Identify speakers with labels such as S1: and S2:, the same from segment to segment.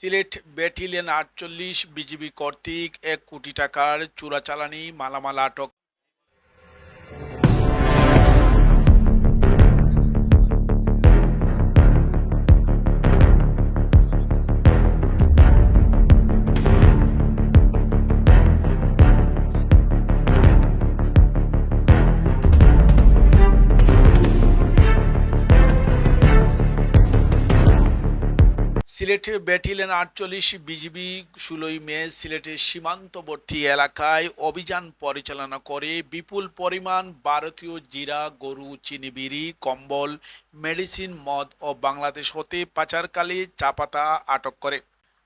S1: Sylhet battalion ৪৮ BGB কর্তৃক ১ কোটি টাকার চোরাচালানি মালামাল আটক। সিলেট ব্যাটালিয়ন ৪৮ বিজিবি ১৬ই মে সিলেটের সীমান্তবর্তী এলাকায় অভিযান পরিচালনা করে বিপুল পরিমাণ ভারতীয় জিরা, গরু, চিনি, বিড়ি, কম্বল, মেডিসিন, মদ ও বাংলাদেশ হতে পাচারকালে চাপাতা আটক করে।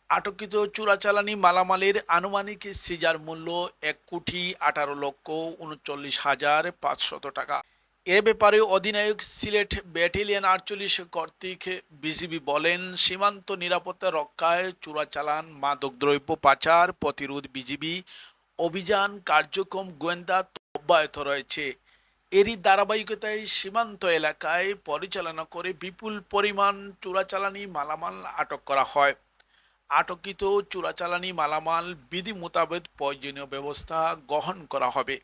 S1: আটককৃত চোরাচালানি মালামালের আনুমানিক সিজার মূল্য ১,১৮,৩৯,৫০০ টাকা। এ ব্যাপারে অধিনায়ক সিলেট ব্যাটালিয়ন ৪৮ কর্তৃক বিজিবি বলেন, সীমান্ত নিরাপত্তা রক্ষায় চোরাচালান, মাদকদ্রব্য পাচার প্রতিরোধ বিজিবি অভিযান কার্যক্রম গোয়েন্দা অব্যাহত রয়েছে। এরই ধারাবাহিকতায় সীমান্ত এলাকায় পরিচালনা করে বিপুল পরিমাণ চোরাচালানি মালামাল আটক করা হয়। আটককৃত চোরাচালানি মালামাল বিধি মোতাবেক প্রয়োজনীয় ব্যবস্থা গ্রহণ করা হবে।